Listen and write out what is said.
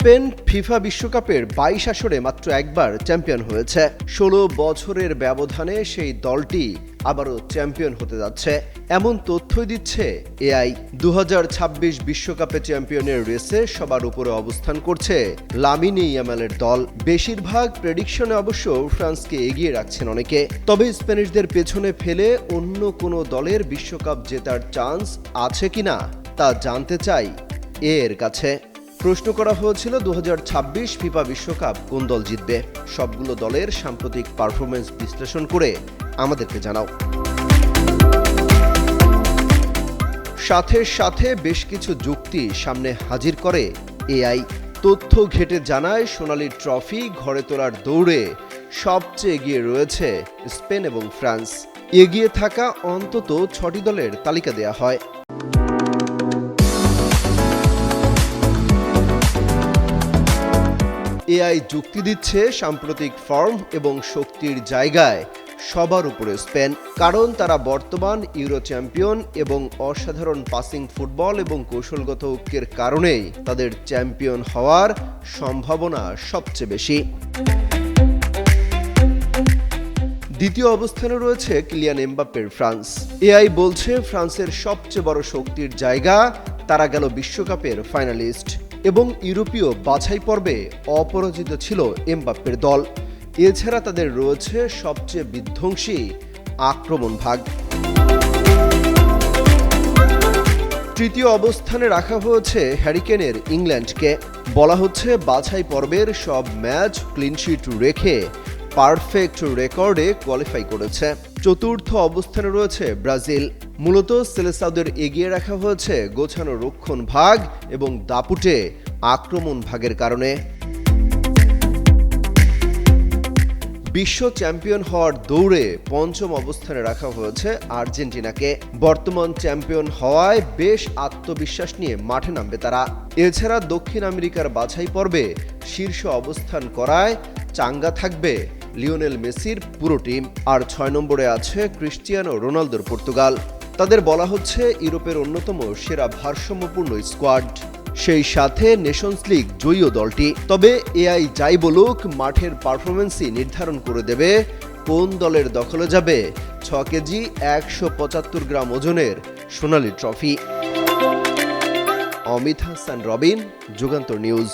Spain FIFA বিশ্বকাপের ২২ আসরে মাত্র একবার চ্যাম্পিয়ন হয়েছে। ১৬ বছরের ব্যবধানে সেই দলটি আবারও চ্যাম্পিয়ন হতে যাচ্ছে এমন তথ্যই দিচ্ছে এআই। ২০২৬ বিশ্বকাপে চ্যাম্পিয়নের রেসে সবার উপরে অবস্থান করছে লামিন ইয়ামালের দল। বেশিরভাগ প্রেডিকশনে অবশ্য ফ্রান্সকে এগিয়ে রাখছেন অনেকে। তবে স্প্যানিশদের পেছনে ফেলে অন্য কোনো দলের বিশ্বকাপ জেতার চান্স আছে কিনা তা জানতে চাই এর কাছে। প্রশ্ন করা হয়েছিল ২০২৬ ফিফা বিশ্বকাপ কোন দল জিতবে। সবগুলো দলের সাম্প্রতিক পারফরমেন্স বিশ্লেষণ করে আমাদেরকে জানাও। সাথে সাথে বেশ কিছু যুক্তি সামনে হাজির করে এআই। তথ্য ঘেটে জানায় সোনালি ট্রফি ঘরে তোলার দৌড়ে সবচেয়ে এগিয়ে রয়েছে স্পেন এবং ফ্রান্স। এগিয়ে থাকা অন্তত ৬টি দলের তালিকা দেয়া হয়। এআই যুক্তি দিচ্ছে সাম্প্রতিক ফর্ম এবং শক্তির জায়গায় সবার উপরে স্পেন, কারণ তারা বর্তমান ইউরো চ্যাম্পিয়ন এবং অসাধারণ পাসিং ফুটবল এবং কৌশলগত ঐক্যের কারণেই তাদের চ্যাম্পিয়ন হওয়ার সম্ভাবনা সবচেয়ে বেশি। দ্বিতীয় অবস্থানে রয়েছে কিলিয়ান এমবাপ্পের ফ্রান্স। এআই বলছে ফ্রান্সের সবচেয়ে বড় শক্তির জায়গা, তারা গেল বিশ্বকাপের ফাইনালিস্ট এবং ইউরোপীয় বাছাই পর্বে অপরাজিত ছিল এমবাপ্পের দল। এছাড়া তাদের রয়েছে সবচেয়ে বিধ্বংসী আক্রমণ ভাগ। তৃতীয় অবস্থানে রাখা হয়েছে হ্যারি কেনের ইংল্যান্ডকে। বলা হচ্ছে বাছাই পর্বের সব ম্যাচ ক্লিনশিট রেখে পারফেক্ট রেকর্ডে কোয়ালিফাই করেছে। চতুর্থ অবস্থানে রয়েছে ব্রাজিল। মূলত সেলেসাওদের এগিয়ে রাখা হয়েছে গোছানো রক্ষণ ভাগ এবং দাপুটে আক্রমণ ভাগের কারণে। বিশ্ব চ্যাম্পিয়ন হওয়ার দৌড়ে পঞ্চম অবস্থানে রাখা হয়েছে আর্জেন্টিনাকে। বর্তমান চ্যাম্পিয়ন হওয়ায় বেশ আত্মবিশ্বাস নিয়ে মাঠে নামবে তারা। এছাড়া দক্ষিণ আমেরিকার বাছাই পর্বে শীর্ষ অবস্থান করায় চাঙ্গা থাকবে লিওনেল মেসির পুরো টিম। আর ৬ নম্বরে আছে ক্রিস্টিয়ানো রোনালদোর পর্তুগাল। তাদের বলা হচ্ছে ইউরোপের অন্যতম সেরা ভারসাম্যপূর্ণ স্কোয়াড, সেই সাথে নেশনস লিগ জয়ী দলটি। তবে এআই যাই বলুক, মাঠের পারফরমেন্সই নির্ধারণ করে দেবে কোন দলের দখলে যাবে ৬ কেজি ১৭৫ গ্রাম ওজনের সোনালী ট্রফি। অমিত হাসান রবিন, যুগান্তর নিউজ।